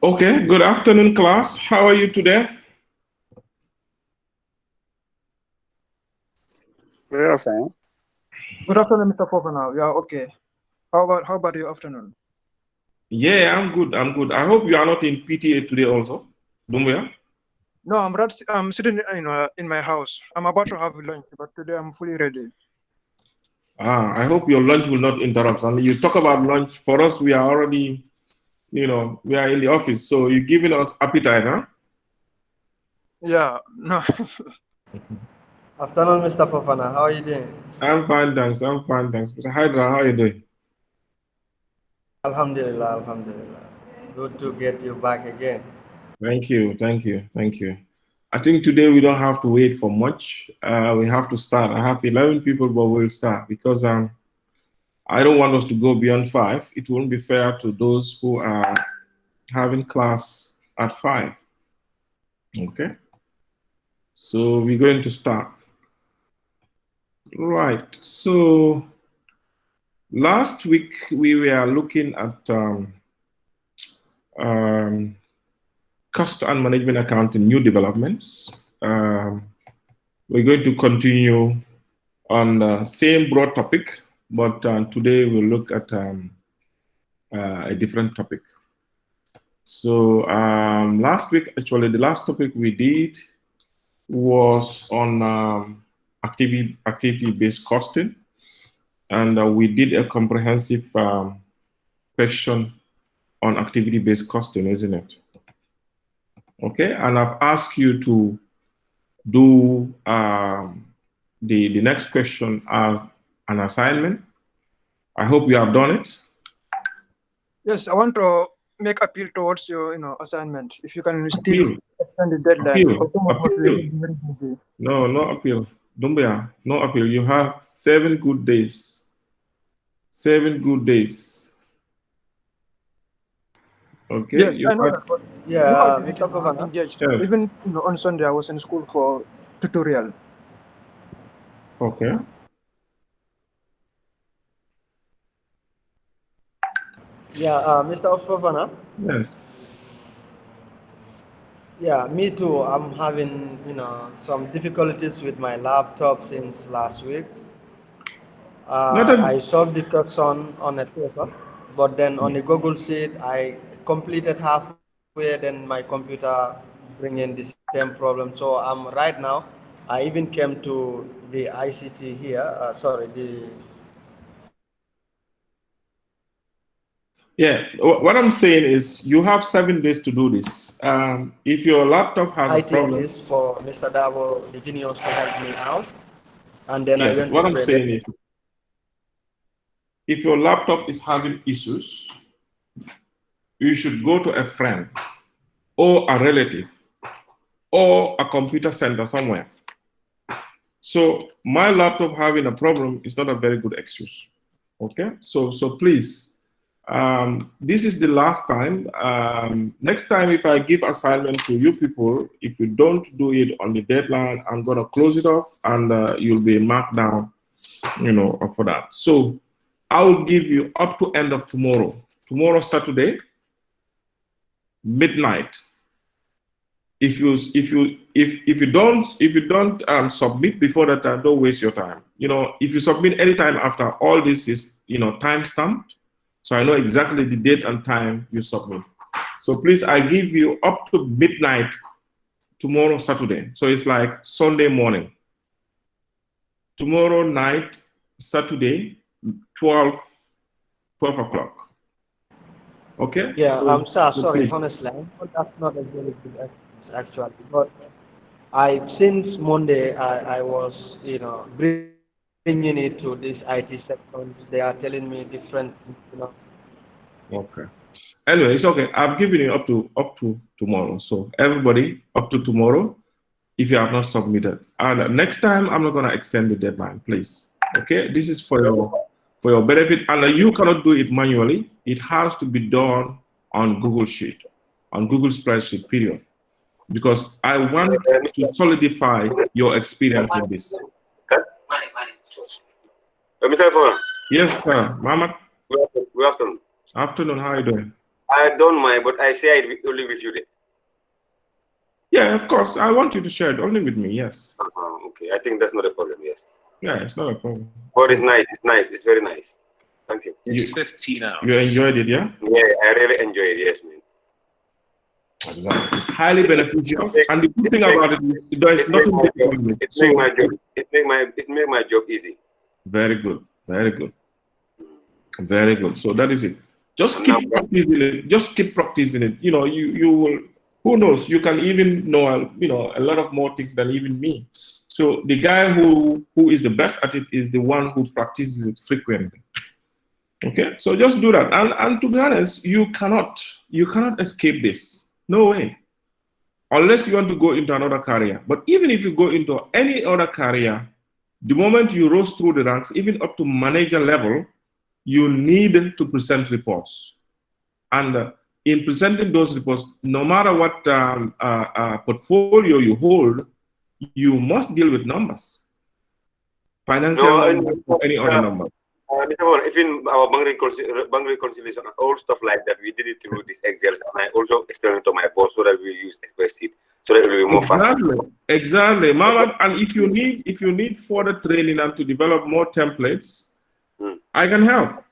Okay, good afternoon, class. How are you today? Yeah, fine. Good afternoon, Mr. Fofana. Yeah, okay. How about your afternoon? Yeah, I'm good. I'm good. I hope you are not in PTA today also. Dumbuya? No, I'm sitting in my house. I'm about to have lunch, but today I'm fully ready. I hope your lunch will not interrupt. And you talk about lunch. For us, we are already, we are in the office. So you're giving us appetite, huh? Yeah, no. Afternoon, Mr. Fofana. How are you doing? I'm fine, thanks. I'm fine, thanks. Mr. Hydra, how are you doing? Alhamdulillah, Alhamdulillah. Good to get you back again. Thank you, thank you, thank you. I think today we don't have to wait for much. We have to start. I have 11 people, but we'll start because I don't want us to go beyond 5. It won't be fair to those who are having class at 5. Okay, so we're going to start. Right, so last week we were looking at cost and management accounting new developments. We're going to continue on the same broad topic, but today we'll look at a different topic. So last week, actually, the last topic we did was on activity-based costing, and we did a comprehensive question on activity-based costing, isn't it? Okay, and I've asked you to do the next question as an assignment. I hope you have done it. Yes, I want to make appeal towards your assignment. If you can still Appeal, extend the deadline, appeal, because some of us will appeal. be very busy. No, no appeal. Dumbia, no appeal. You have 7 good days. 7 good days. Okay, Yes, you I know had, that, but throughout Yeah, the week, Mr. I'm Fofana. engaged. yes. Even on Sunday, I was in school for tutorial. Okay. Yeah, Mr. Fofana. Yes. Yeah, me too. I'm having, some difficulties with my laptop since last week. Not a, I solved the question on a paper, but then on the Google Sheet, I completed halfway, then my computer bringing the same problem. So right now, I even came to the ICT here. Sorry, the yeah. What I'm saying is you have 7 days to do this. If your laptop has a IT problem, office for Mr. Davo, the genius, to help me out. And then I yes. went What to I'm credit. saying is if your laptop is having issues, you should go to a friend or a relative or a computer center somewhere. So my laptop having a problem is not a very good excuse. Okay, so please, this is the last time. Next time, if I give assignment to you people, if you don't do it on the deadline, I'm gonna close it off, and you'll be marked down, for that. So I'll give you up to end of tomorrow. Tomorrow, Saturday, midnight. If you don't submit before that time, don't waste your time. If you submit anytime after, all this is time stamped, so I know exactly the date and time you submit. So please, I give you up to midnight tomorrow, Saturday. So it's like Sunday morning. Tomorrow night, Saturday, 12 o'clock. Okay. Yeah, So, sir, so sorry, please. honestly, that's not a very good excuse actually. But since Monday, I was, bringing it to this IT sections. They are telling me different. Okay. Anyway, it's okay. I've given you up to tomorrow. So everybody, up to tomorrow, if you have not submitted. And next time, I'm not gonna extend the deadline, please. Okay. This is for your benefit, and you cannot do it manually. It has to be done on Google Sheet, on Google Spreadsheet. Period. Because I want to solidify your experience with this. Mr. Fofana. Yes, sir. Mama. Good afternoon. Afternoon. How are you doing? I don't mind, but I share it only with you then. Yeah, of course. I want you to share it only with me. Yes. Okay, I think that's not a problem. Yes. Yeah, it's not a problem. But it's nice. It's nice. It's very nice. Thank you. It's 15 hours. You enjoyed it, yeah? Yeah, I really enjoy it. Yes, man. Exactly. It's highly beneficial, and the good thing about it is there is nothing difficult in it. It make my job easy. Very good. Very good. Very good. So that is it. Just keep practicing it. Just keep practicing it. You know, you will. Who knows? You can even know a lot of more things than even me. So the guy who is the best at it is the one who practices it frequently. Okay. So just do that. And to be honest, you cannot escape this. No way. Unless you want to go into another career. But even if you go into any other career, the moment you rose through the ranks, even up to manager level, you need to present reports. And in presenting those reports, no matter what portfolio you hold, you must deal with numbers. Financial numbers or any other number. Even our bank reconciliation, all stuff like that, we did it through this Excel, and I also explained it to my boss so that we use Express so that it will be more faster. Exactly, Mama. And if you need further training and to develop more templates, I can help.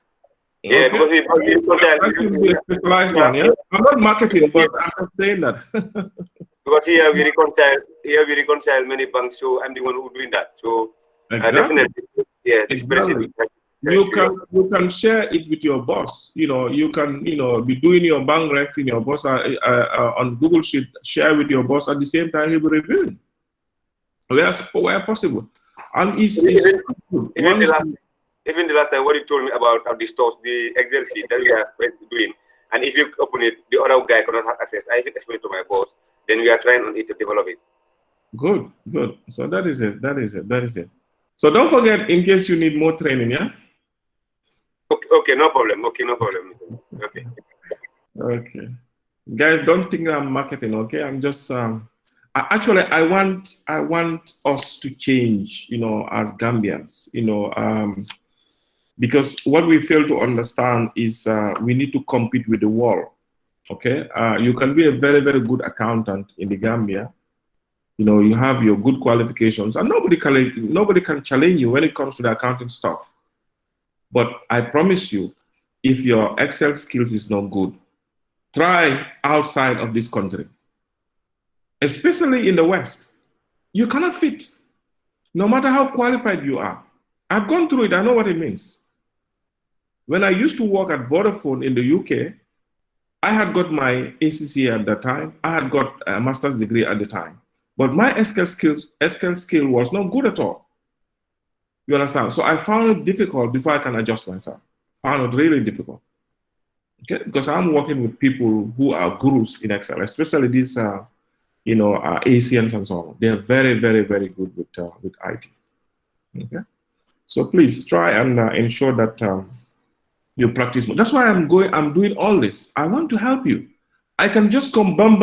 Yeah, okay. Because we a specialized one. Yeah, I'm not marketing, but I'm not saying that. Because here we reconcile many banks, so I'm the one who doing that. So definitely, yeah, exactly. You can share it with your boss. You can be doing your bank recs in your boss on Google Sheet. Share with your boss at the same time. He'll be reviewing where possible. And even the last time, what you told me about the stores, the Excel sheet that we are doing, and if you open it, the other guy cannot have access. I even explain to my boss. Then we are trying on it to develop it. Good. So that is it. So don't forget, in case you need more training, yeah. Okay, no problem. Okay. Okay, guys, don't think I'm marketing. Okay, I'm just actually I want us to change. As Gambians, because what we fail to understand is we need to compete with the world. Okay, you can be a very, very good accountant in the Gambia. You have your good qualifications, and nobody can challenge you when it comes to the accounting stuff. But I promise you, if your Excel skills is not good, try outside of this country, especially in the West. You cannot fit, no matter how qualified you are. I've gone through it. I know what it means. When I used to work at Vodafone in the UK, I had got my ACCA at that time. I had got a master's degree at the time. But my Excel skill was not good at all. You understand? So I found it difficult before I can adjust myself. Found it really difficult. Okay, because I'm working with people who are gurus in Excel, especially these, Asians and so on. They are very, very, very good with IT. Okay, so please try and ensure that you practice more. That's why I'm doing all this. I want to help you. I can just come, bam,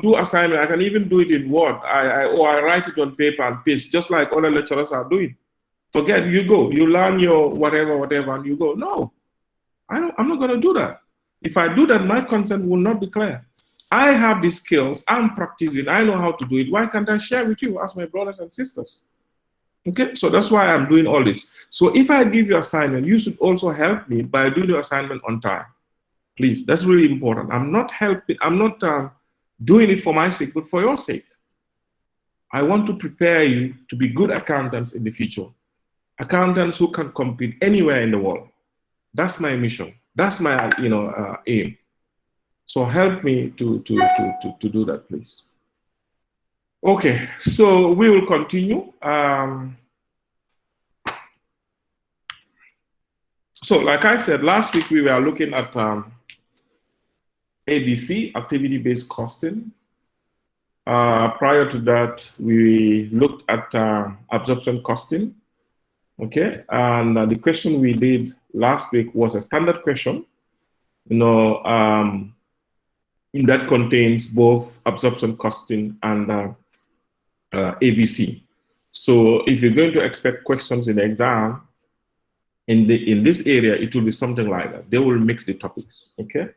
do assignment. I can even do it in Word. I write it on paper and paste, just like other lecturers are doing. Forget, you go, you learn your whatever, and you go. No, I'm not going to do that. If I do that, my consent will not be clear. I have the skills, I'm practicing, I know how to do it. Why can't I share with you as my brothers and sisters? Okay, so that's why I'm doing all this. So if I give you assignment, you should also help me by doing your assignment on time. Please, that's really important. I'm not doing it for my sake, but for your sake. I want to prepare you to be good accountants in the future. Accountants who can compete anywhere in the world. That's my mission. That's my aim. So help me to do that, please. Okay, so we will continue. So like I said, last week we were looking at ABC, activity-based costing. Prior to that, we looked at absorption costing. Okay, and the question we did last week was a standard question, that contains both absorption costing and ABC. So if you're going to expect questions in the exam, in this area, it will be something like that. They will mix the topics, okay?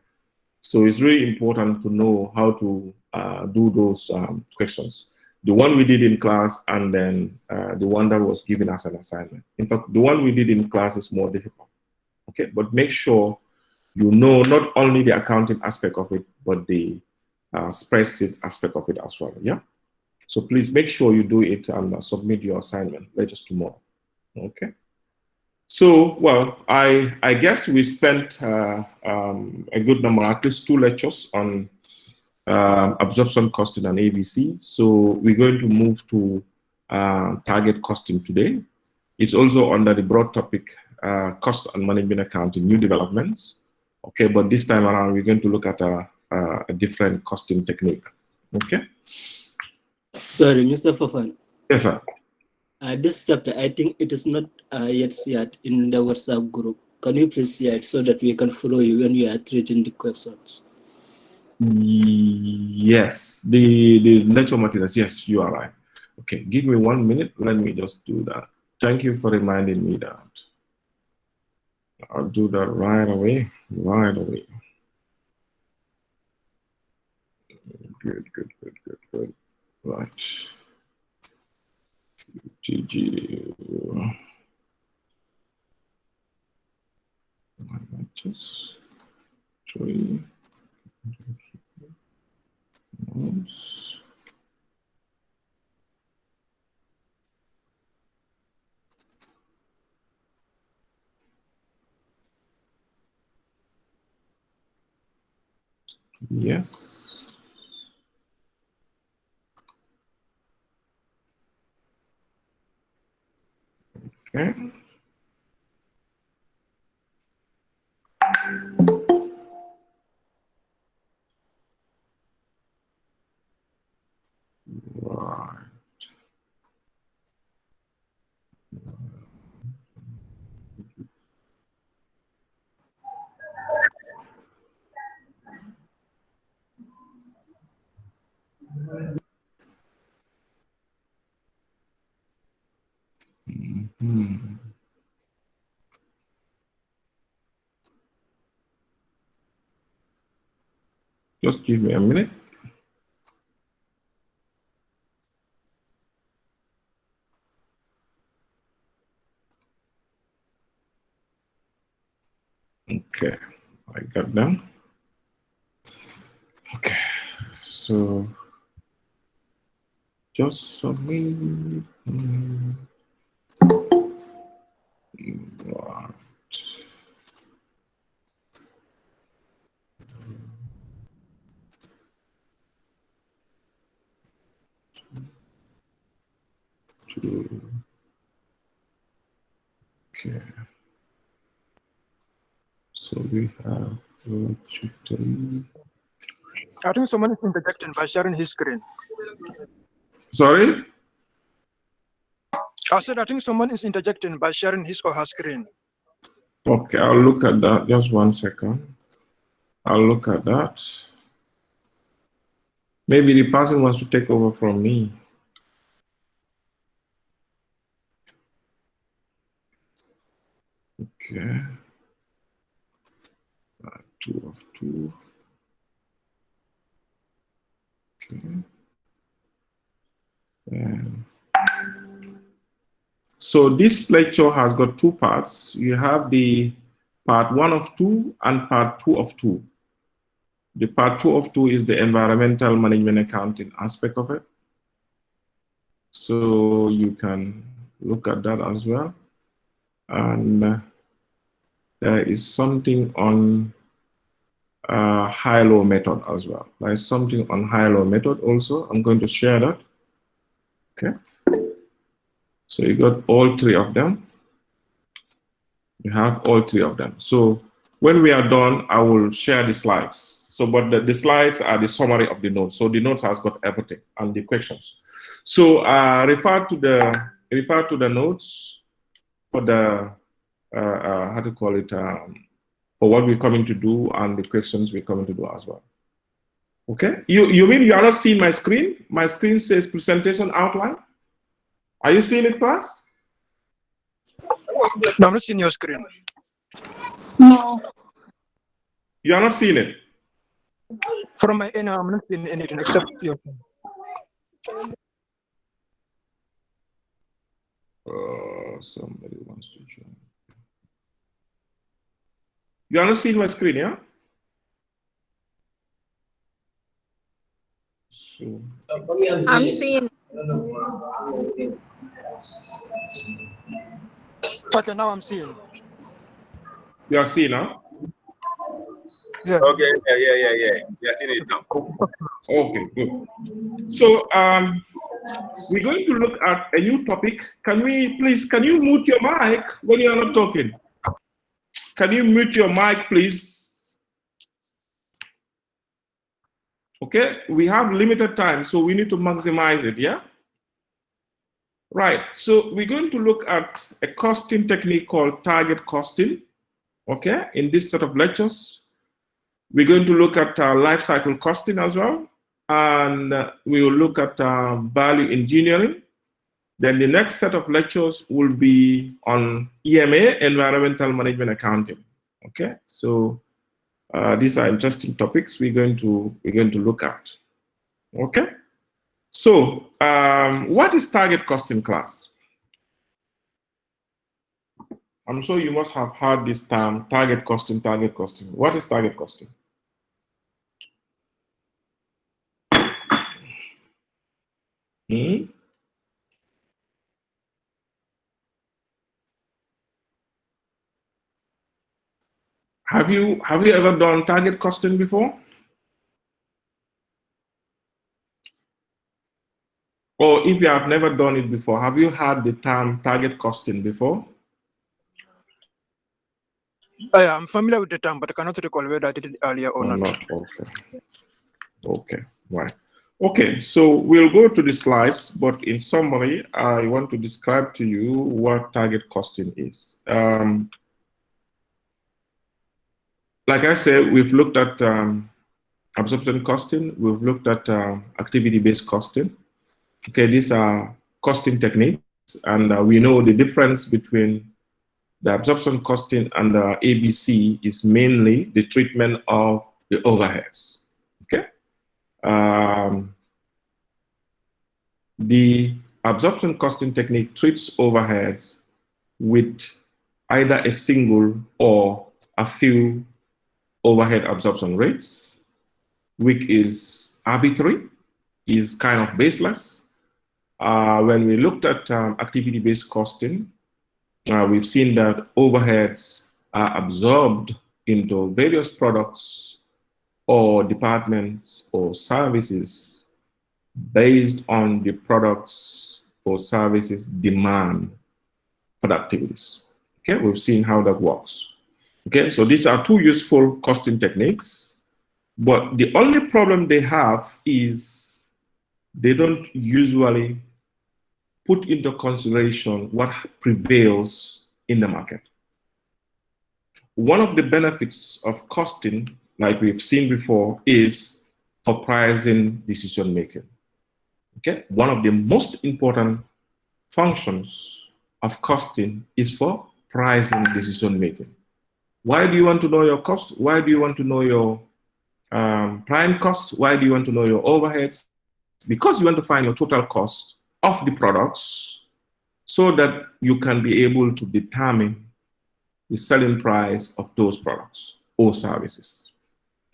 So it's really important to know how to do those questions. The one we did in class and then the one that was given as an assignment. In fact, the one we did in class is more difficult. Okay, but make sure you know not only the accounting aspect of it, but the spreadsheet aspect of it as well. Yeah. So please make sure you do it and submit your assignment latest tomorrow. Okay. So, well, I guess we spent a good number, at least 2 lectures on absorption costing and ABC. So we're going to move to target costing today. It's also under the broad topic, cost and management accounting, new developments. Okay, but this time around, we're going to look at a different costing technique. Okay. Sorry, Mr. Fofan. Yes, sir. This chapter, I think it is not yet shared in the WhatsApp group. Can you please share it so that we can follow you when you are treating the questions? Yes, the lecture materials. Yes, you are right. Okay, give me 1 minute. Let me just do that. Thank you for reminding me that. I'll do that right away. Right away. Good. Right. GG. Just 3. Yes. Okay. Right. Just give me a minute. Okay, I got them. Okay, so just submit. Right. Okay. So we have 2, 3. I think someone is interjecting by sharing his screen. Sorry? I said I think someone is interjecting by sharing his or her screen. Okay, I'll look at that. Just 1 second. I'll look at that. Maybe the person wants to take over from me. Okay. 2 of 2. Okay. So this lecture has got 2 parts. You have the part 1 of 2 and part 2 of 2. The part 2 of 2 is the environmental management accounting aspect of it. So you can look at that as well. And there is something on high-low method as well. There is something on high-low method also. I'm going to share that. Okay. So you got all 3 of them. You have all 3 of them. So when we are done, I will share the slides. So, but the slides are the summary of the notes. So the notes has got everything and the questions. So refer to the notes for the how to call it for what we're coming to do and the questions we're coming to do as well. Okay. You mean you are not seeing my screen? My screen says presentation outline. Are you seeing it, class? No, I'm not seeing your screen. No. You are not seeing it? From my end, I'm not seeing anything except your. Somebody wants to join. You are not seeing my screen, yeah? So, I'm seeing. Okay, now I'm seeing. you are seeing now? Yeah. Okay, yeah. We are seeing it now. Okay, good. So we're going to look at a new topic. Can you mute your mic when you are not talking? Can you mute your mic, please? Okay, we have limited time, so we need to maximize it, yeah? Right, so we're going to look at a costing technique called target costing, okay, in this set of lectures. We're going to look at life cycle costing as well, and we will look at value engineering. Then the next set of lectures will be on EMA, environmental management accounting. Okay, so these are interesting topics we're going to look at. Okay, so what is target costing, class? I'm sure you must have heard this term, target costing, target costing. What is target costing? Have you ever done target costing before? Or if you have never done it before, have you heard the term target costing before? I'm familiar with the term, but I cannot recall whether I did it earlier or not. Okay. Okay, right. Okay, so we'll go to the slides, but in summary, I want to describe to you what target costing is. Like I said, we've looked at absorption costing, we've looked at activity-based costing. Okay, these are costing techniques, and we know the difference between the absorption costing and the ABC is mainly the treatment of the overheads. Okay, the absorption costing technique treats overheads with either a single or a few overhead absorption rates, which is arbitrary, is kind of baseless. When we looked at activity-based costing, we've seen that overheads are absorbed into various products or departments or services based on the products or services demand for the activities. Okay, we've seen how that works. Okay, so these are two useful costing techniques, but the only problem they have is they don't usually put into consideration what prevails in the market. One of the benefits of costing, like we've seen before, is for pricing decision making. Okay, one of the most important functions of costing is for pricing decision making. Why do you want to know your cost? Why do you want to know your prime cost? Why do you want to know your overheads? Because you want to find your total cost of the products so that you can be able to determine the selling price of those products or services.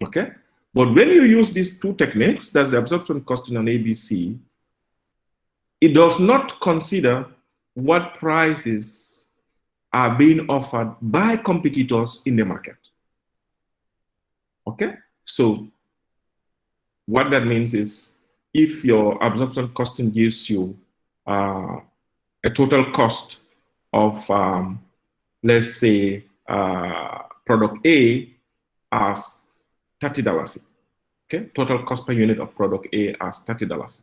Okay? But when you use these two techniques, that's the absorption costing and ABC, it does not consider what prices are being offered by competitors in the market. Okay? So what that means is if your absorption costing gives you a total cost of, let's say, product A as $30. Okay, total cost per unit of product A as $30.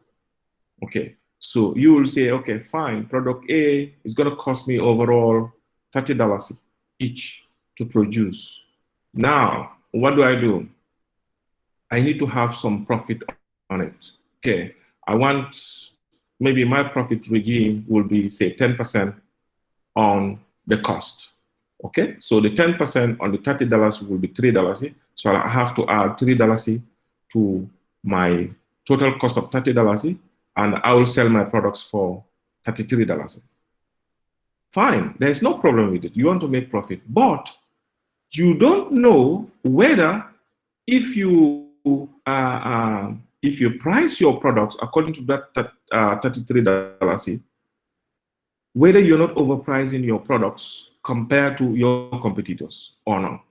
Okay, so you will say, okay, fine, product A is going to cost me overall $30 each to produce. Now, what do? I need to have some profit on it. Okay, I want, maybe my profit regime will be, say, 10% on the cost. Okay, so the 10% on the $30 will be $3. So I have to add $3 to my total cost of $30, and I will sell my products for $33. Fine, there's no problem with it. You want to make profit, but you don't know whether if you price your products according to that $33, whether you're not overpricing your products compared to your competitors or not.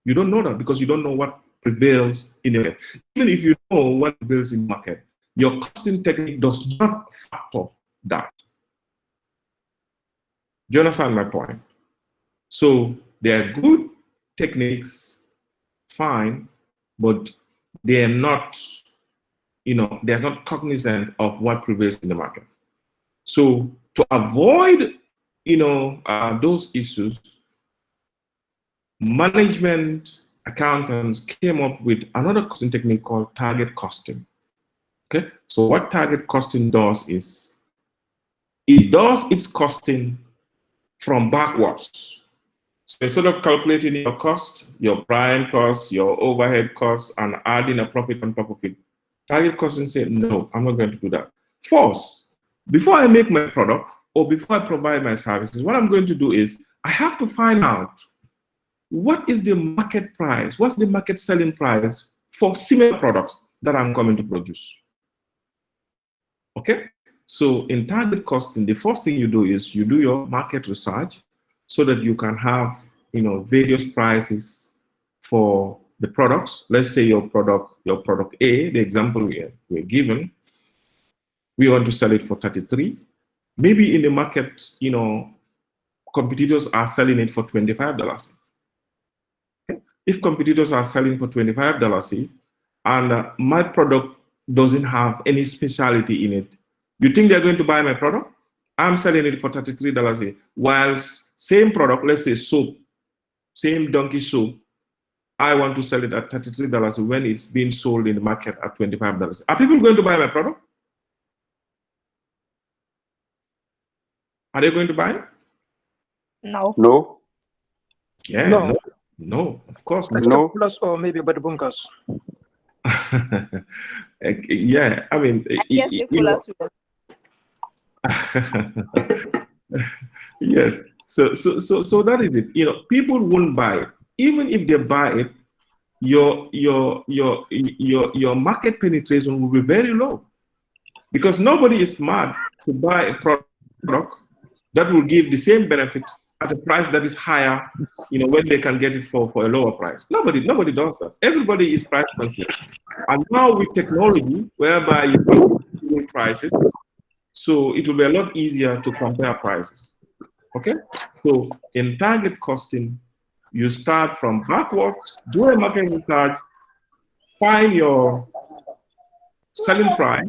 You don't know that because you don't know what prevails in the market. Even if you know what prevails in the market, your costing technique does not factor that. Do you understand my point? So they are good techniques, fine, but they are not, they're not cognizant of what prevails in the market. So to avoid, those issues, management accountants came up with another costing technique called target costing. Okay, so what target costing does is it does its costing from backwards. So instead of calculating your cost, your prime cost, your overhead cost, and adding a profit on top of it, target costing said, no, I'm not going to do that. First, before I make my product or before I provide my services, what I'm going to do is I have to find out what is the market price, what's the market selling price for similar products that I'm coming to produce. Okay, so in target costing, the first thing you do is you do your market research so that you can have, various prices for the products. Let's say your product A, the example we're given, we want to sell it for 33. Maybe in the market, competitors are selling it for $25. Okay? If competitors are selling for $25 and my product doesn't have any specialty in it, you think they're going to buy my product? I'm selling it for $33, whilst same product, let's say soap, same donkey soap, I want to sell it at $33 when it's being sold in the market at $25. Are people going to buy my product? Are they going to buy it? No. No. Yeah, no, of course not. No. Plus, or maybe about the bunkers. Yeah, I mean, Yes, the fullest will. yes. So that is it. People won't buy it. Even if they buy it, your market penetration will be very low because nobody is smart to buy a product that will give the same benefit at a price that is higher, when they can get it for a lower price. Nobody does that. Everybody is price conscious. And now with technology, whereby you can prices, so it will be a lot easier to compare prices. Okay? So in target costing, you start from backwards, do a market research, find your selling price.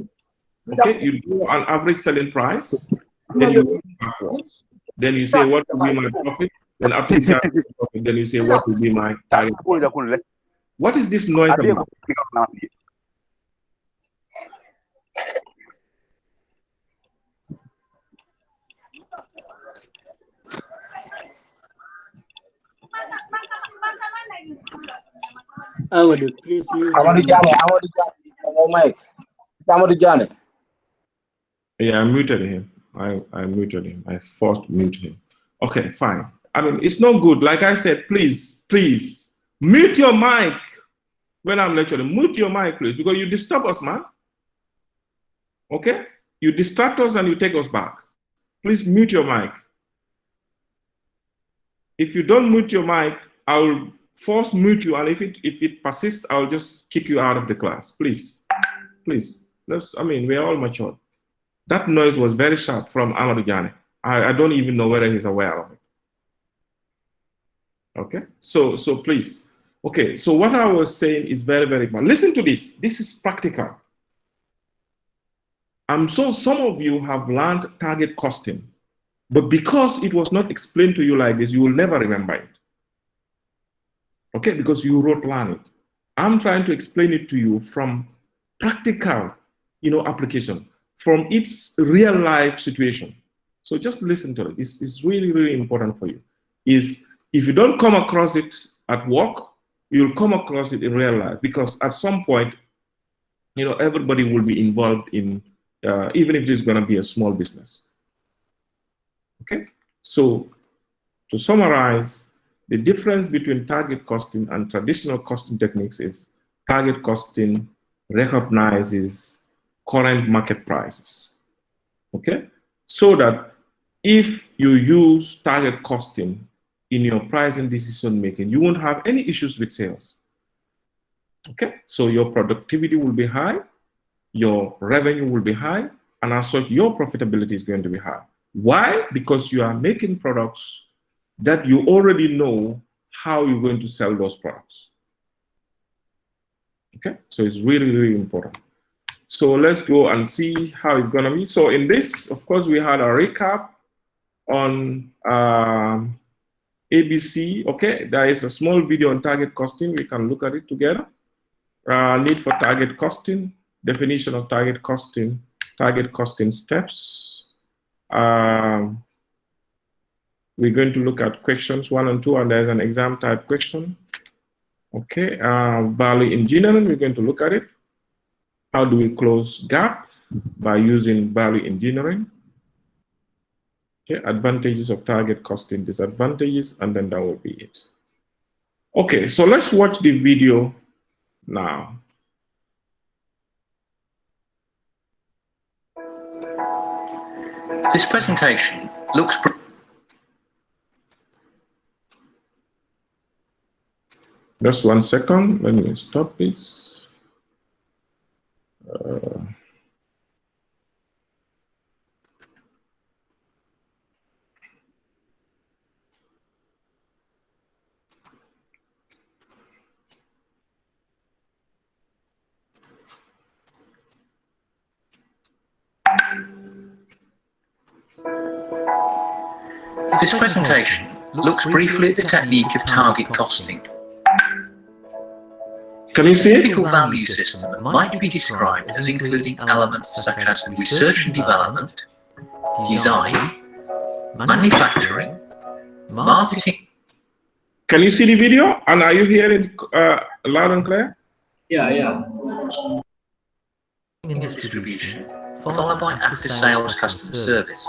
Okay, you do an average selling price, then you work backwards. Then you say, what will be my profit? Then after you get profit, then you say, what will be my target? What is this noise about? Please mute. Yeah, I muted him. I muted him. I forced mute him. Okay, fine. I mean, it's not good. Like I said, please mute your mic when I'm lecturing. Mute your mic, please, because you disturb us, man. Okay? You distract us and you take us back. Please mute your mic. If you don't mute your mic, I'll force mute you, and if it persists, I'll just kick you out of the class. Please. We're all mature. That noise was very sharp from Amadou Jane. I don't even know whether he's aware of it. Okay, so please. Okay, so what I was saying is very, very important. Listen to this. This is practical. So some of you have learned target costing, but because it was not explained to you like this, you will never remember it. Okay, because you wrote learn it. I'm trying to explain it to you from practical, application, from its real life situation. So just listen to it. It's really, really important for you. If you don't come across it at work, you'll come across it in real life, because at some point everybody will be involved in, even if it's going to be a small business. Okay, so to summarize, the difference between target costing and traditional costing techniques is target costing recognizes current market prices. Okay, so that if you use target costing in your pricing decision making, you won't have any issues with sales. Okay, so your productivity will be high, your revenue will be high, and as such, your profitability is going to be high. Why? Because you are making products that you already know how you're going to sell those products. Okay, so it's really, really important. So let's go and see how it's going to be. So in this, of course, we had a recap on ABC. Okay, there is a small video on target costing. We can look at it together. Need for target costing, definition of target costing steps. We're going to look at questions 1 and 2, and there's an exam type question. Okay, value engineering, we're going to look at it. How do we close gap? By using value engineering. Okay, advantages of target costing, disadvantages, and then that will be it. Okay, so let's watch the video now. This presentation looks Just 1 second, let me stop this. This presentation looks briefly at the technique of target costing. Can you see A it? typical value system might be described as including elements such as research and development, design, manufacturing, marketing. Can you see the video? And are you hearing loud and clear? Yeah. And distribution, followed by after-sales customer service.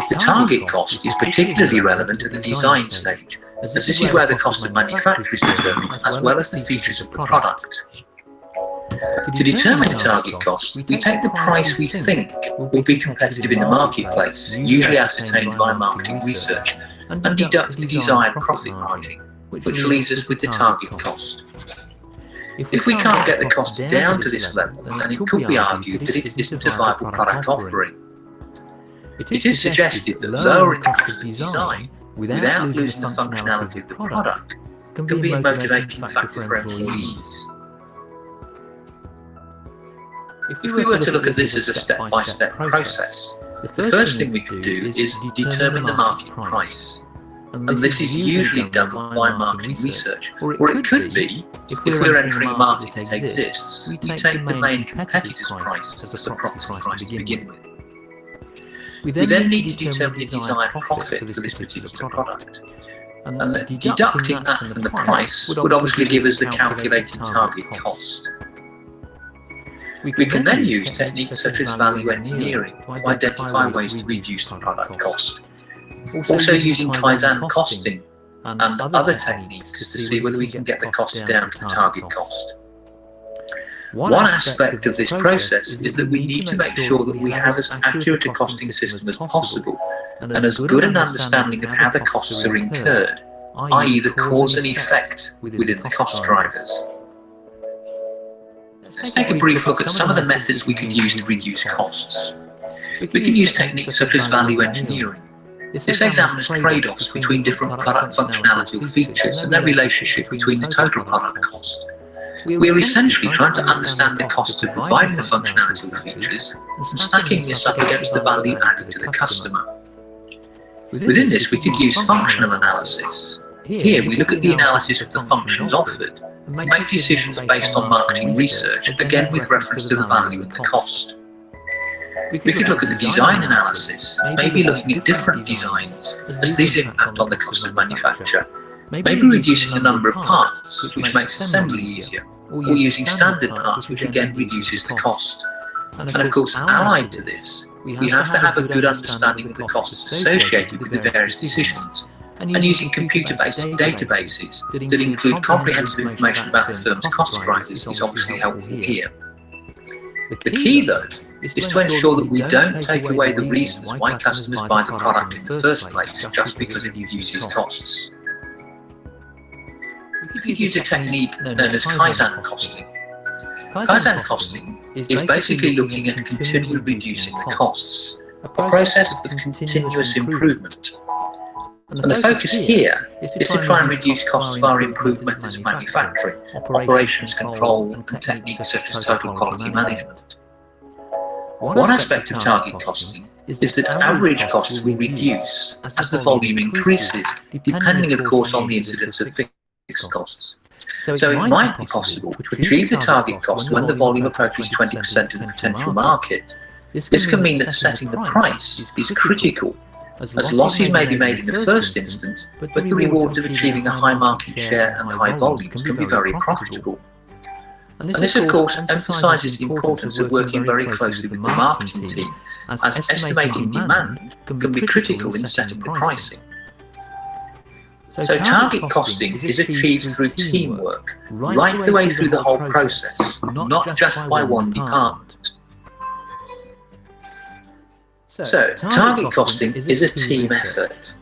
The target cost is particularly relevant at the design stage, as this is where the cost of manufacture is determined, as well as the features of the product. To determine the target cost, we take the price we think will be competitive in the marketplace, usually ascertained by marketing research, and deduct the desired profit margin, which leaves us with the target cost. If we can't get the cost down to this level, then it could be argued that it isn't a viable product offering. It is suggested that lowering the cost of design without losing the functionality of the product can be a motivating factor for employees. If we were to look at this as a step-by-step process, the first thing we could do is determine the market price. And this is usually done by marketing research, or it could be, if we're entering a market that exists, we take the main competitor's price as the proxy price to begin with. We then need to determine the desired profit for this particular product. And deducting that from the price would obviously give us the calculated target cost. We can then use techniques such as value engineering to identify ways to reduce the product cost. Also using Kaizen costing and other techniques to see whether we can get the cost down to the target cost. One aspect of this process is that we need to make sure that we have as accurate a costing system as possible and as good an understanding of how the costs are incurred, i.e. the cause and effect within the cost drivers. Let's take a brief look at some of the methods we can use to reduce costs. We can use techniques such as value engineering. This examines trade-offs between different product functionality or features and their relationship between the total product cost. We are essentially trying to understand the costs of providing the functionality or features and stacking this up against the value added to the customer. Within this, we could use functional analysis. Here, we look at the analysis of the functions offered and make decisions based on marketing research, again with reference to the value and the cost. We could look at the design analysis, maybe looking at different designs as these impact on the cost of manufacture, maybe reducing the number of parts, which makes assembly easier, or using standard parts, which again reduces the cost. And of course, allied to this, we have to have a good understanding of the costs associated with the various decisions, and using computer-based databases that include comprehensive information about the firm's cost drivers is obviously helpful here. The key, though, is to ensure that we don't take away the reasons why customers buy the product in the first place just because it reduces costs. We could use a technique known as Kaizen costing. Kaizen costing is basically looking at continually reducing the costs, a process of continuous improvement. And the focus here is to try and reduce costs via improved methods of manufacturing, operations control, and techniques such as total quality management. One aspect of target costing is that average costs will reduce as the volume increases, depending of course on the incidence of fixed costs. So it might be possible to achieve the target cost when the volume approaches 20% of the potential market. This can mean that setting the price is critical, as losses may be made in the first instance, but the rewards of achieving a high market share and high volumes can be very profitable. And this, of course, emphasises the importance of working very closely with the marketing team, as estimating demand can be critical in setting the pricing. So target costing is achieved through teamwork, right the way through the whole process, not just by one department. So target costing is a team effort.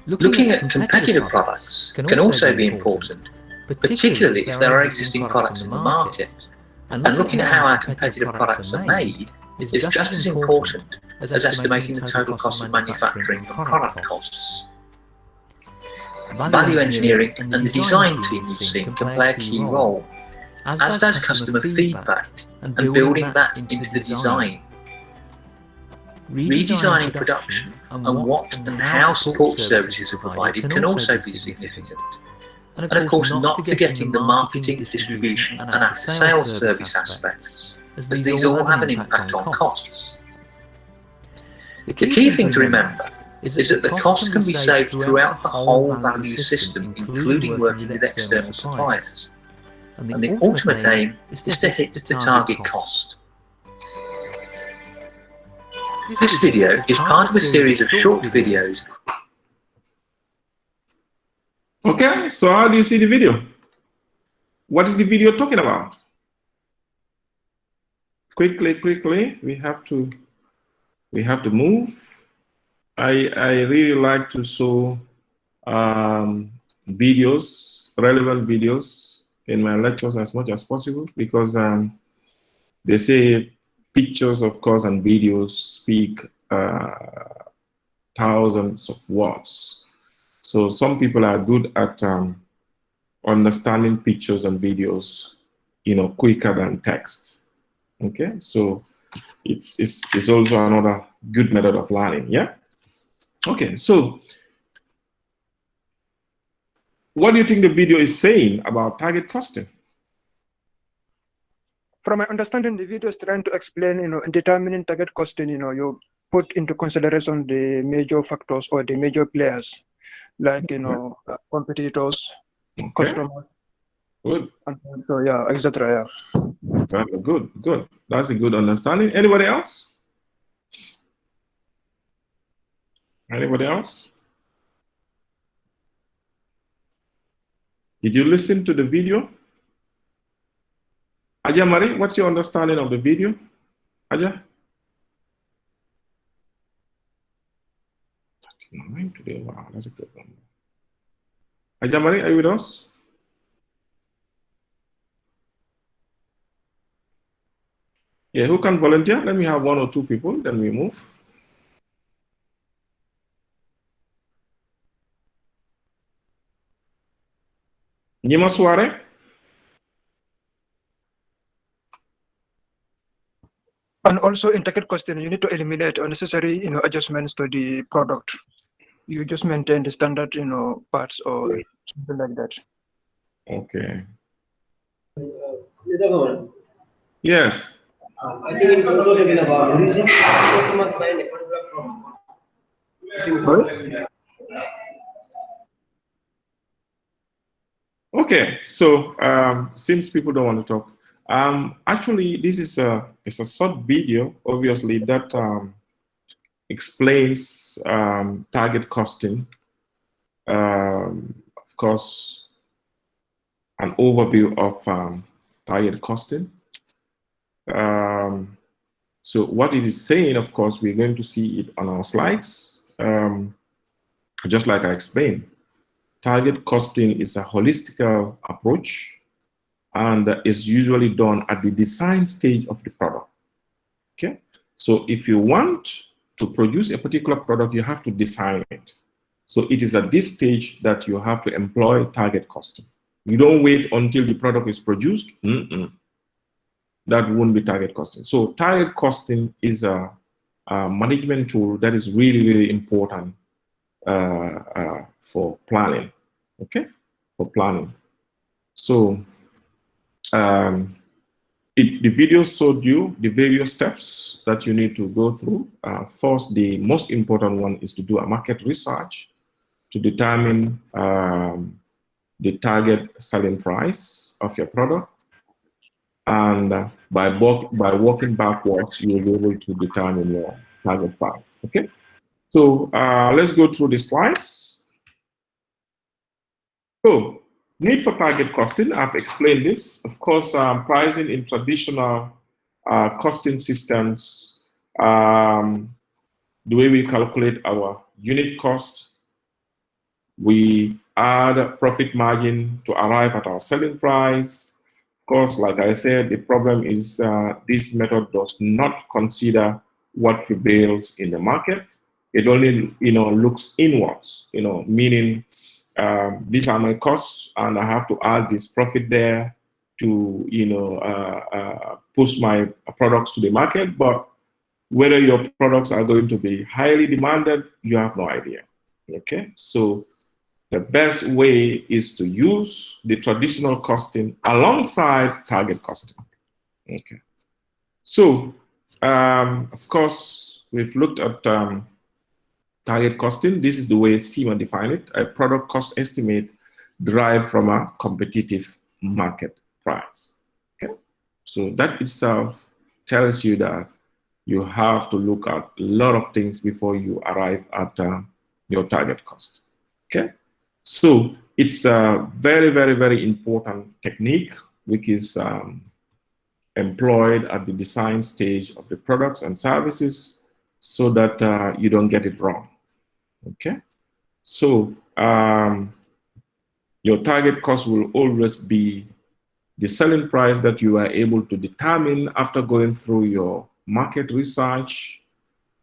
Looking at competitive products can also be important, particularly if there are existing products in the market. And looking at how our competitive products are made is just as important as estimating the total cost of manufacturing and product costs. Value engineering and the design team we've seen can play a key role, as does customer feedback and building that into the design. Redesigning production and what and how support services are provided can also be significant. And of course, not forgetting the marketing, distribution and after-sales service aspects, as these all have an impact on costs. The key thing to remember is that the cost can be saved throughout the whole value system, including working with external suppliers. And the ultimate aim is to hit the target cost. This video is part of a series of short videos. Okay, so how do you see the video? What is the video talking about? Quickly, we have to move. I really like to show videos, relevant videos in my lectures as much as possible, because they say pictures, of course, and videos speak thousands of words. So some people are good at understanding pictures and videos, quicker than text. Okay, so it's also another good method of learning. Yeah. Okay, so what do you think the video is saying about target costing? From my understanding, the video is trying to explain, in determining target costing, you put into consideration the major factors or the major players, like, competitors, customers. Good. And so, yeah, etc. Yeah. Good. That's a good understanding. Anybody else? Anybody else? Did you listen to the video? Aja Marie, what's your understanding of the video? Aja? 39 today. Wow, that's a good number. Aja Marie, are you with us? Yeah, who can volunteer? Let me have 1 or 2 people, then we move. Nima Suare? And also in target costing, you need to eliminate unnecessary, adjustments to the product. You just maintain the standard, parts or something like that. Okay. Yes. I think it's also talking about reason customers buy a particular product. Okay, so since people don't want to talk, actually this is it's a short video, obviously, that explains target costing. Of course, an overview of target costing. So what it is saying, of course, we're going to see it on our slides. Just like I explained, target costing is a holistic approach and is usually done at the design stage of the product. Okay, so if you want to produce a particular product, you have to design it. So it is at this stage that you have to employ target costing. You don't wait until the product is produced. That won't be target costing. So target costing is a management tool that is really, really important for planning. Okay, for planning. So the video showed you the various steps that you need to go through. First, the most important one is to do a market research to determine the target selling price of your product. And by working backwards, you will be able to determine your target price. Okay, so let's go through the slides. So, need for target costing, I've explained this. Of course, pricing in traditional costing systems, the way we calculate our unit cost, we add profit margin to arrive at our selling price. Of course, like I said, the problem is this method does not consider what prevails in the market. It only, looks inwards, meaning these are my costs, and I have to add this profit there to, push my products to the market. But whether your products are going to be highly demanded, you have no idea. Okay, so the best way is to use the traditional costing alongside target costing. Okay, so of course we've looked at target costing. This is the way CIMA defined it: a product cost estimate derived from a competitive market price. Okay, so that itself tells you that you have to look at a lot of things before you arrive at your target cost. Okay, so it's a very, very, very important technique which is employed at the design stage of the products and services so that you don't get it wrong. Okay, so your target cost will always be the selling price that you are able to determine after going through your market research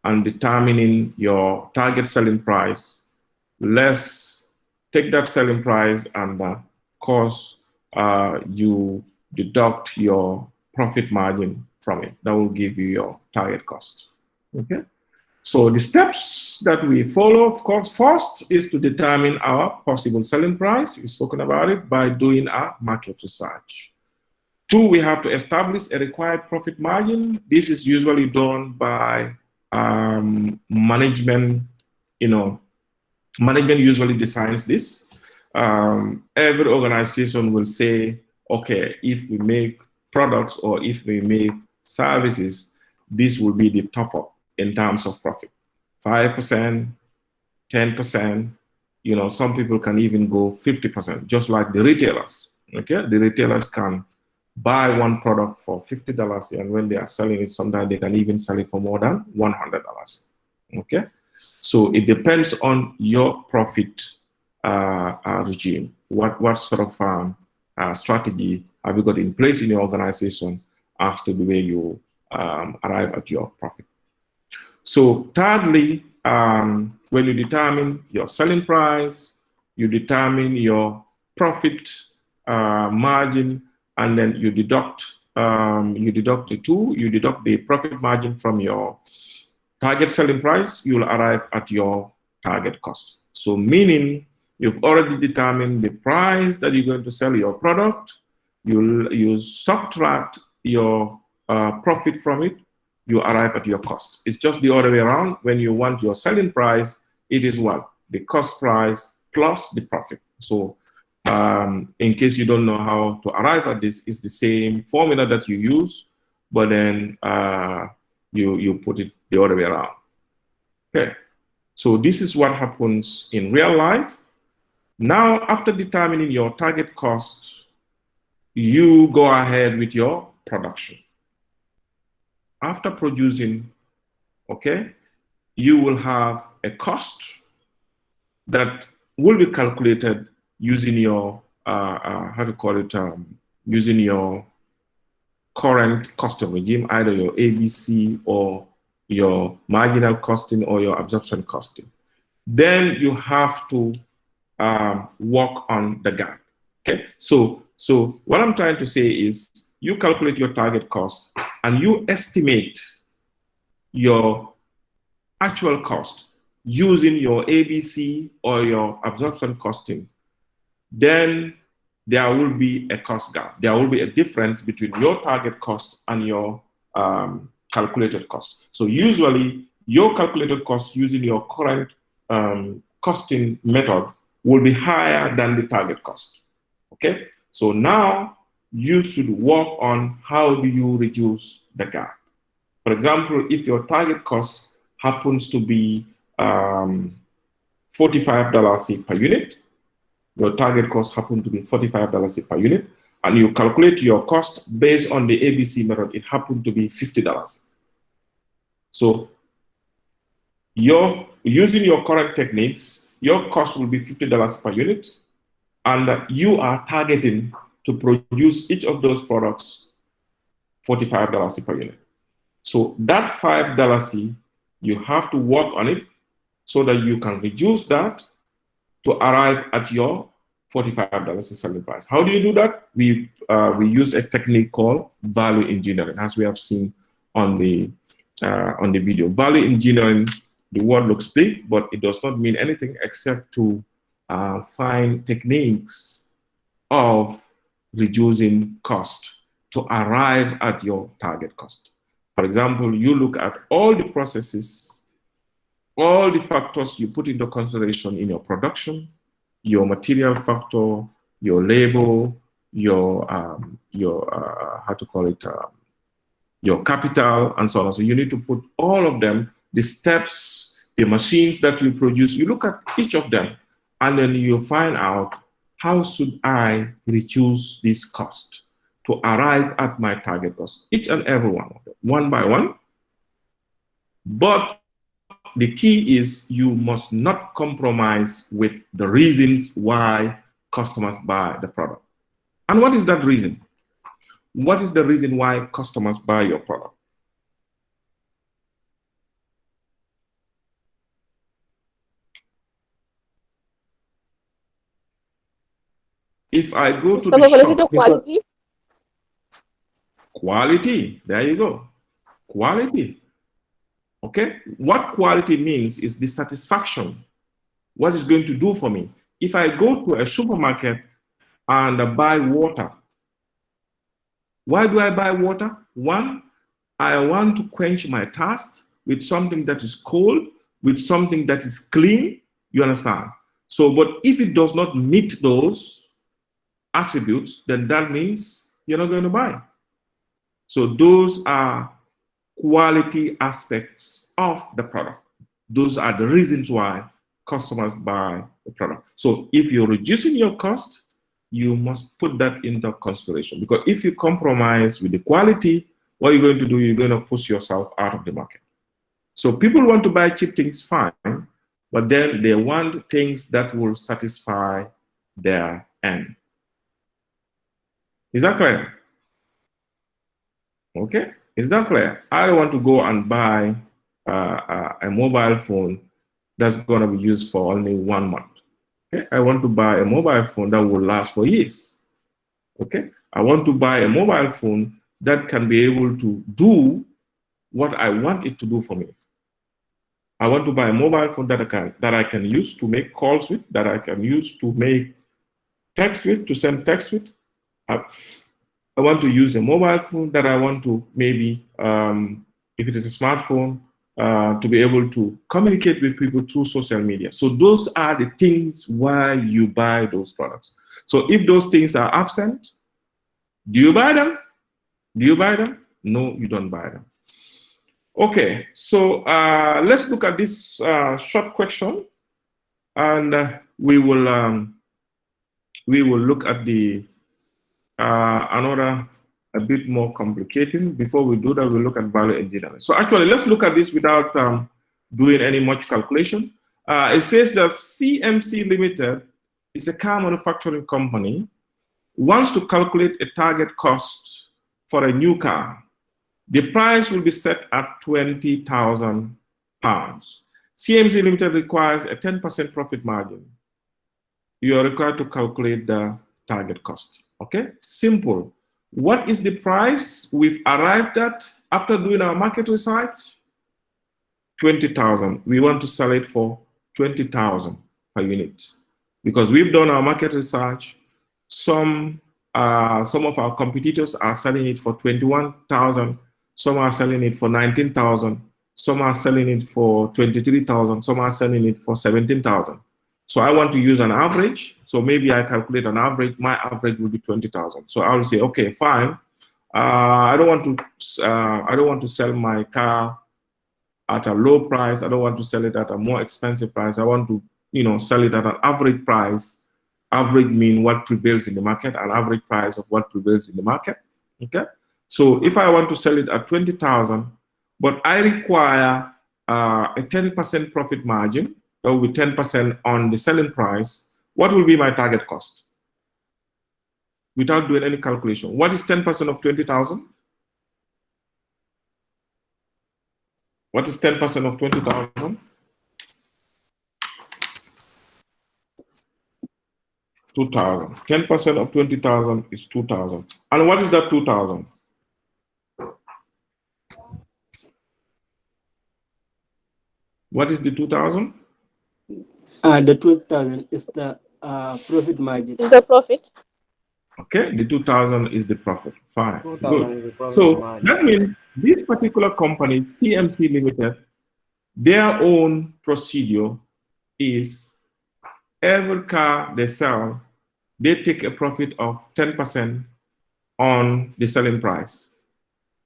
and determining your target selling price. Let's take that selling price and of course you deduct your profit margin from it. That will give you your target cost. Okay, so the steps that we follow, of course, first is to determine our possible selling price. We've spoken about it by doing a market research. 2, we have to establish a required profit margin. This is usually done by management. Management usually designs this. Every organization will say, okay, if we make products or if we make services, this will be the top up in terms of profit. 5%, 10%, some people can even go 50%, just like the retailers. Okay, the retailers can buy one product for $50, and when they are selling it, sometimes they can even sell it for more than $100. Okay, so it depends on your profit regime. What sort of strategy have you got in place in your organization as to the way you arrive at your profit? So thirdly, when you determine your selling price, you determine your profit margin, and then you deduct the two. You deduct the profit margin from your target selling price, you'll arrive at your target cost. So meaning you've already determined the price that you're going to sell your product, you subtract your profit from it, you arrive at your cost. It's just the other way around. When you want your selling price, it is what? The cost price plus the profit. So in case you don't know how to arrive at this, it's the same formula that you use, but then you put it the other way around. Okay, so this is what happens in real life. Now, after determining your target cost, you go ahead with your production. After producing, okay, you will have a cost that will be calculated using your, using your current costing regime, either your ABC or your marginal costing or your absorption costing. Then you have to work on the gap. Okay, so what I'm trying to say is you calculate your target cost and you estimate your actual cost using your ABC or your absorption costing. Then there will be a cost gap. There will be a difference between your target cost and your calculated cost. So usually your calculated cost using your current costing method will be higher than the target cost. Okay, so now you should work on how do you reduce the gap. For example, if your target cost happens to be $45 per unit, your target cost happens to be $45 per unit, and you calculate your cost based on the ABC method, it happened to be $50. So using your current techniques, your cost will be $50 per unit, and you are targeting to produce each of those products $45 per unit. So that $5, you have to work on it so that you can reduce that to arrive at your $45 selling price. How do you do that? We use a technique called value engineering, as we have seen on the video. Value engineering, the word looks big, but it does not mean anything except to find techniques of reducing cost to arrive at your target cost. For example, you look at all the processes, all the factors you put into consideration in your production, your material factor, your labor, your your capital, and so on. So you need to put all of them, the steps, the machines that you produce, you look at each of them, and then you find out how should I reduce this cost to arrive at my target cost, each and every one of them, one by one. But the key is you must not compromise with the reasons why customers buy the product. And what is that reason? What is the reason why customers buy your product? If I go to the shop, quality. Quality, there you go. Quality. Okay, what quality means is the satisfaction. What it's going to do for me. If I go to a supermarket and buy water, why do I buy water? One, I want to quench my thirst with something that is cold, with something that is clean, you understand? So, but if it does not meet those attributes, then that means you're not going to buy. So those are quality aspects of the product. Those are the reasons why customers buy the product. So if you're reducing your cost, you must put that into consideration, because if you compromise with the quality, what you're going to do, you're going to push yourself out of the market. So people want to buy cheap things, fine, but then they want things that will satisfy their end. Is that clear? Okay, is that clear? I don't want to go and buy a mobile phone that's going to be used for only 1 month. Okay, I want to buy a mobile phone that will last for years. Okay, I want to buy a mobile phone that can be able to do what I want it to do for me. I want to buy a mobile phone that I can use to make calls with, that I can use to make text with, to send text with. I want to use a mobile phone that I want to maybe, if it is a smartphone, to be able to communicate with people through social media. So those are the things why you buy those products. So if those things are absent, do you buy them? Do you buy them? No, you don't buy them. Okay, so let's look at this short question, and we will look at the another a bit more complicated. Before we do that, we'll look at value engineering. So actually, let's look at this without doing any much calculation. It says that CMC Limited is a car manufacturing company, wants to calculate a target cost for a new car. The price will be set at £20,000. CMC Limited requires a 10% profit margin. You are required to calculate the target cost. Okay, simple. What is the price we've arrived at after doing our market research? 20,000. We want to sell it for 20,000 per unit because we've done our market research. Some of our competitors are selling it for 21,000. Some are selling it for 19,000. Some are selling it for 23,000. Some are selling it for 17,000. So I want to use an average. So maybe I calculate an average. My average will be 20,000. So I will say, okay, fine. I don't want to sell my car at a low price. I don't want to sell it at a more expensive price. I want to, sell it at an average price. Average mean what prevails in the market, an average price of what prevails in the market. Okay. So if I want to sell it at 20,000, but I require a 10% profit margin, that will be 10% on the selling price, what will be my target cost? Without doing any calculation. What is 10% of 20,000? What is 10% of 20,000? 2,000. 10% of 20,000 is 2,000. And what is that 2,000? What is the 2,000? The 2,000 is the profit margin. The profit. Okay, the 2,000 is the profit. Fine. Good. So that means this particular company, CMC Limited, their own procedure is every car they sell, they take a profit of 10% on the selling price.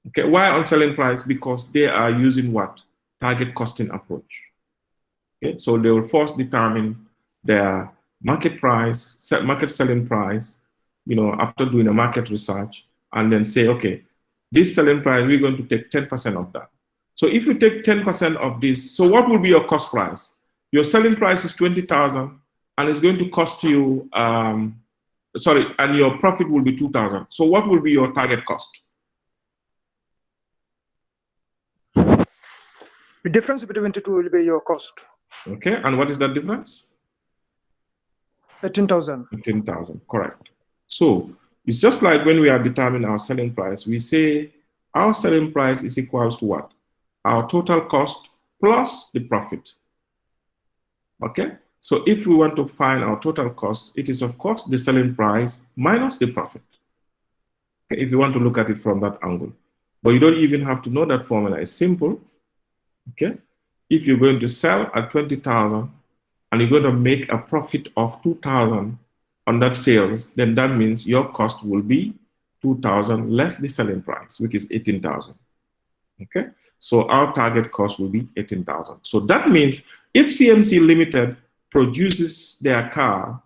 Okay, why on selling price? Because they are using what? Target costing approach. Okay, so they will first determine their market price, market selling price, after doing a market research, and then say, okay, this selling price, we're going to take 10% of that. So if you take 10% of this, so what will be your cost price? Your selling price is 20,000, and it's going to cost you, and your profit will be 2,000. So what will be your target cost? The difference between the two will be your cost. Okay, and what is that difference? 18,000. 18,000, correct. So it's just like when we are determining our selling price, we say our selling price is equals to what? Our total cost plus the profit. Okay, so if we want to find our total cost, it is of course the selling price minus the profit. Okay, if you want to look at it from that angle. But you don't even have to know that formula. It's simple. Okay, if you're going to sell at 20,000 and you're going to make a profit of 2,000 on that sales, then that means your cost will be 2,000 less the selling price, which is 18,000. Okay, so our target cost will be 18,000. So that means if CMC Limited produces their car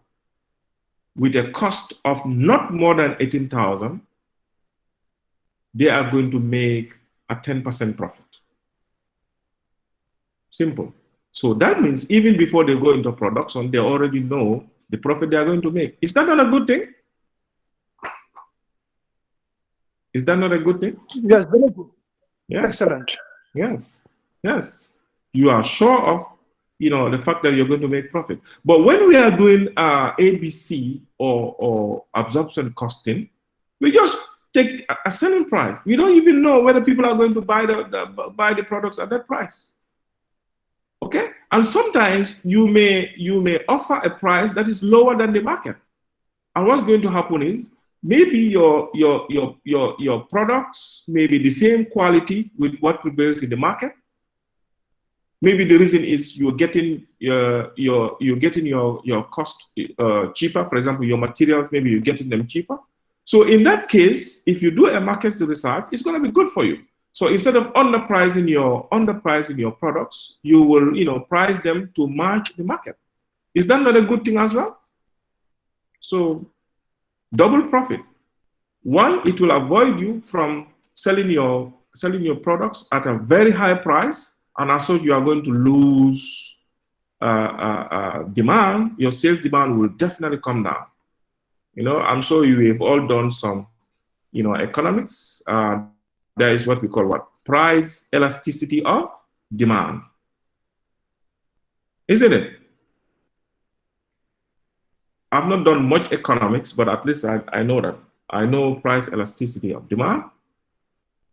with a cost of not more than 18,000, they are going to make a 10% profit. Simple. So that means even before they go into production, they already know the profit they are going to make. Is that not a good thing? Is that not a good thing? Yes, very good. Yes. Excellent. Yes. Yes. You are sure of, the fact that you're going to make profit. But when we are doing ABC or absorption costing, we just take a selling price. We don't even know whether people are going to buy the products at that price. Okay, and sometimes you may offer a price that is lower than the market, and what's going to happen is maybe your products may be the same quality with what prevails in the market, Maybe the reason is you're getting your cost cheaper. For example, your materials, maybe you're getting them cheaper. So in that case, if you do a market research, it's going to be good for you. So instead of underpricing your products, you will price them to match the market. Is that not a good thing as well? So double profit. One, it will avoid you from selling your products at a very high price, and as such you are going to lose demand. Your sales demand will definitely come down. I'm sure you have all done some economics. There is what we call price elasticity of demand, isn't it? I've not done much economics, but at least I know that. I know price elasticity of demand.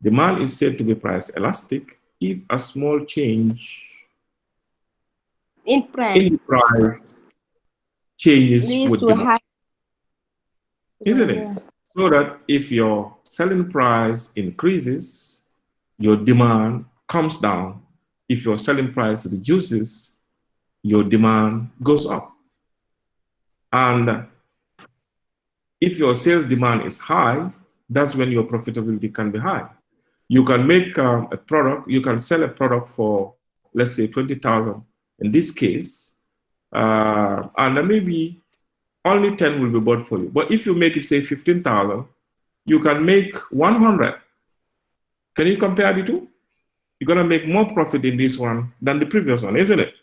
Demand is said to be price elastic if a small change in price changes with demand. Isn't it? So that if your selling price increases, your demand comes down. If your selling price reduces, your demand goes up. And if your sales demand is high, that's when your profitability can be high. You can make a product, you can sell a product for, let's say, 20,000 in this case, and then maybe only 10 will be bought for you. But if you make it, say, 15,000, you can make 100. Can you compare the two? You're going to make more profit in this one than the previous one, isn't it?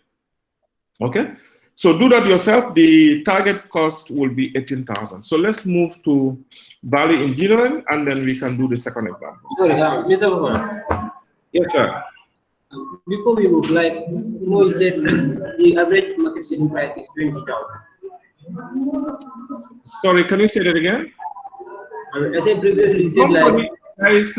Okay? So do that yourself. The target cost will be 18,000. So let's move to value engineering, and then we can do the second example. Sorry, Mr. Bhavan. Yes, sir. Before we move, like Mo said, the average market selling price is 20,000. Sorry, can you say that again? I said previously, you said like guys,